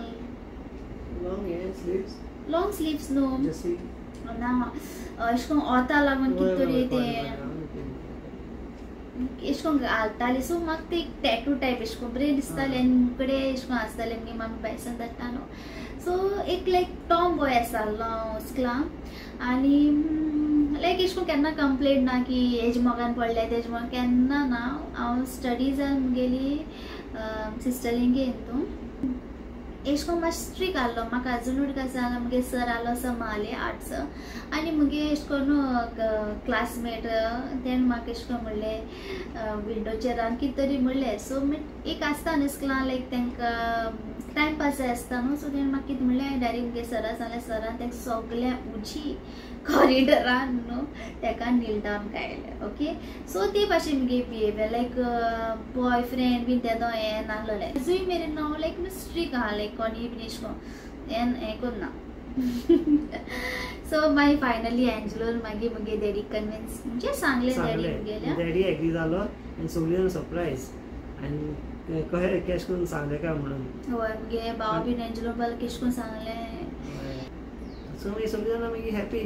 लॉंग स्लीव्स न्हू ना अशें करून ओता लागून कितें तरी ते अशें करून घालताले सो म्हाका ते टॅटू टायप अशें करून बरें दिसतालें आनी मुकडे अशें करून आसतालें मगे मामी बायसान धाडटा न्हू सो एक लायक टॉम बॉय आसलो हांव स्कुलान आनी लायक अशें करून केन्ना कंप्लेंट ना की हेजे मोगान पडलें तेजे मोगान केन्ना ना हांव स्टडीजान मुगेली सिस्टरींगे हितून अशें करून मातशें स्ट्रीक आहलो म्हाका आजुनूय कसा मुगे सर आहलो समाले आर्ट्स आनी मुगे अशें करून क्लासमेट तेणें म्हाका अशें करून म्हणलें विंडोचेर रावन कितें तरी म्हणलें सो एक आसता न्हू स्कुलान लायक तांकां टायमपास जाय आसता न्हू सो तेणें म्हाका कितें म्हणलें डायरेक्ट मुगे सरा सांगलें सरान ताका सगल्या उजी कॉरिडोरान न्हू ताका नील डावन काडलें ओके सो ते भाशेन मुगे बिहेवियर लायक बॉयफ्रेंड बीन तेदो हें नाहलोलें अजूय मेरेन हांव लायक स्ट्रीक आहा लायक कोणी बीन अशें करून हें करना सो मागीर फायनली एंजलोन मागीर मुगे डॅडीक कन्विन्स म्हणजे सांगलें डॅडी मुगेल्या डॅडी एग्री जालो आनी सगळीं जाण सरप्रायज आनी कशें कॅश करून सांगलें काय म्हणून हय मुगे भाव बीन एंजलोन बाल कशें करून सांगलें सो मागीर सगळीं जाणां मागीर हॅपी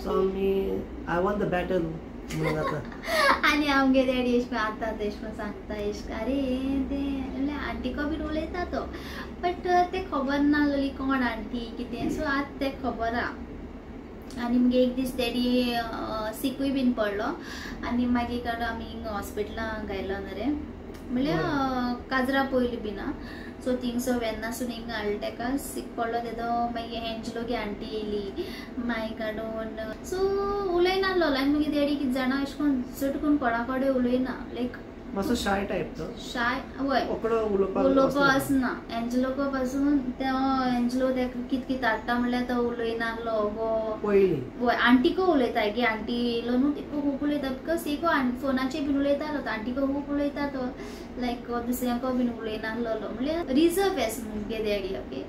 सो आमी आय वॉन द बॅटल म्हणून जाता आनी आमगे डॅडी अशें करून आतां अशें करून सांगता अशें अरे ते आंटीको बीन उलयता तो बट ते खबर नाहलोली कोण आंटी कितें सो आतां ते खबर आहा आनी मुगे एक दीस डॅडी सिकूय बीन पडलो आनी मागीर काडून आमी हॉस्पिटलान गायलो न्हू रे म्हणल्यार काजरा पयलीं बीन सो थिंगसो वेन्नासून हिंगा हाडलें ताका सीक पडलो तेदो मागीर एंजलो गे आंटी येयली मागीर काडून सो उलयनाहलो आनी मागीर डॅडी कितें जाणा अशें करून चड करून कोणा कडेन उलयना लायक मातसो शाय टायप तो शाय हय ओकडो उलोवपाक आसना एंजलोको पासून तो एंजलो ताका कितें कितें हाडटा म्हणल्यार तो उलयनाहलो गो पयलीं हय आंटीको उलयता गे आंटी येयलो न्हू तिको खूब उलयता बिकॉज एको फोनाचेर बीन उलयतालो तो आंटीको खूब उलयता तो लायक दुसऱ्यांको बीन उलयनाहलो म्हणल्यार रिजर्व एस मुगे डॅडी ओके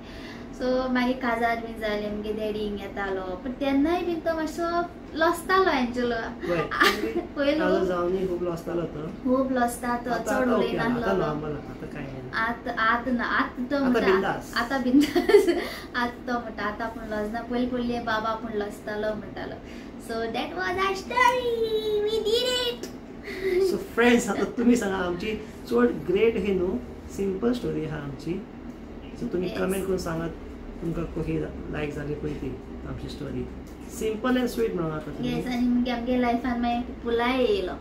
सो मागीर काजार बीन जालें मुगे डॅडी हिंग येतालो पण तेन्नाय बीन तो मातसो लसतालो एंजलो पयलो खूब लसतालो तो खूब लसता तो चड उलयनाहलो आतां ना आतां तो म्हणटा आतां बिंदास आतां तो म्हणटा आतां आपूण लसना पयलीं बाबा आपूण लसतालो म्हणटालो so that was our story we did it so friends आता तुमी सांगा आमची चड ग्रेट ही न्हू सिंपल स्टोरी आहा आमची सो तुमी कमेंट करून सांगात तुमकां कशी लायक जाली पळय ती आमची स्टोरी सिंपल एंड स्वीट म्हणून आता येस आनी मुगे आमगे लायफान मागीर पुलाय येयलो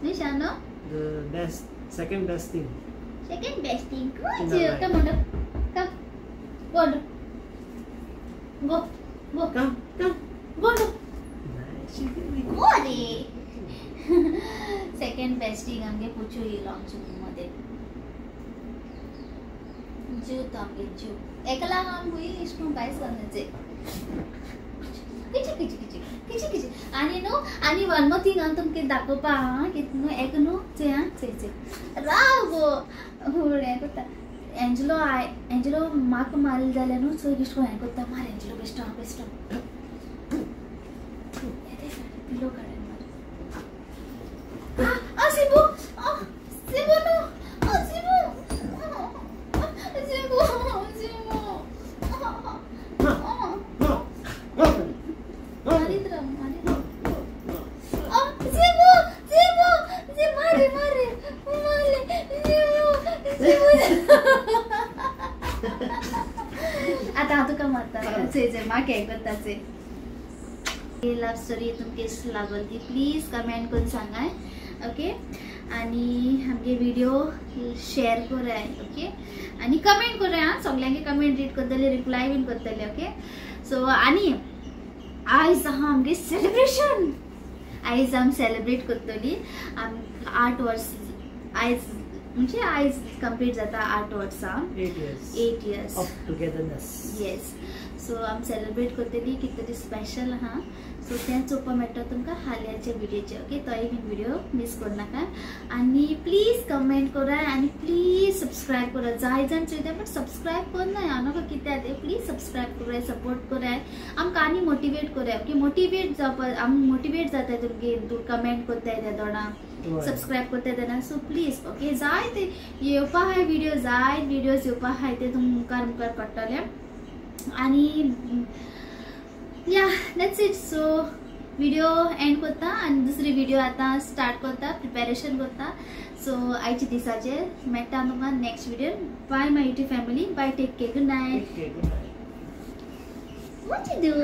न्ही शानो the best second best thing come on come go come go nice go रे सेकंड बेस्ट थिंग आमगे पूछो येयलो आमच्या मध्ये जीव तो आमगे जीव एकला आम हुई इश्कून बायस करण्याचे किची आणि नो आणि वन मोर थिंग हांव तुमकां दाखोवपा हा कितें न्हू एक न्हू चय राव गो हें करता एंजलो म्हाका मारले जाल्यार न्हू चोय बेश्ट हें करता मार एंजलो बेश्टो पिलो काडून मार सिबू न्हू आता हांव तुका मारता म्हाका हें करताचे लव स्टोरी तुमकां कशी लागल ती प्लीज कमेंट करून सांगाय ओके आनी आमगे व्हिडिओ शेअर कराय ओके आनी कमेंट कराय हां सगल्यांगे कमेंट रीड करतले रिप्लाय बीन करतले ओके सो आनी आयज आहा आमगे सेलिब्रेशन आयज आमी सेलिब्रेट करतली 8 वर्स आयज म्हणजे आयज कंप्लीट जाता 8 वर्सां 8 years of togetherness. Yes. So आमी सेलिब्रेट करतली कितें तरी स्पेशल आहा. सो तें चोवपा मेळटा तुमकां हाल्याच्या व्हिडिओचेर. ओके, तोय बीन व्हिडिओ मिस करूं नाका. आनी प्लीज कमेंट कराय आनी प्लीज सब्सक्राइब कराय. जाय जाण चोयता पण सब्सक्राइब करना हांव कित्याक ते प्लीज सब्सक्राइब कराय, सपोर्ट कराय, आमकां आनी मोटिवेट कराय. ओके, मोटिवेट जावपा आम मोटिवेट जाताय तुमगे तूं कमेंट करताय त्या दोना सब्सक्राइब करताय तेन्ना. सो प्लीज ओके, जाय ते येवपा हाय व्हिडिओ, जाय व्हिडिओज येवपा हाय ते तुमकां मुखार पडटले. आनी या that's it. So video end करता आनी दुसरी व्हिडिओ आतां स्टार्ट करता, प्रिपेरेशन करता. सो आयच्या दिसाचेर मेळटा तुमकां next video. Bye my YouTube family, bye, take care, good night. Okay, good night. What you do?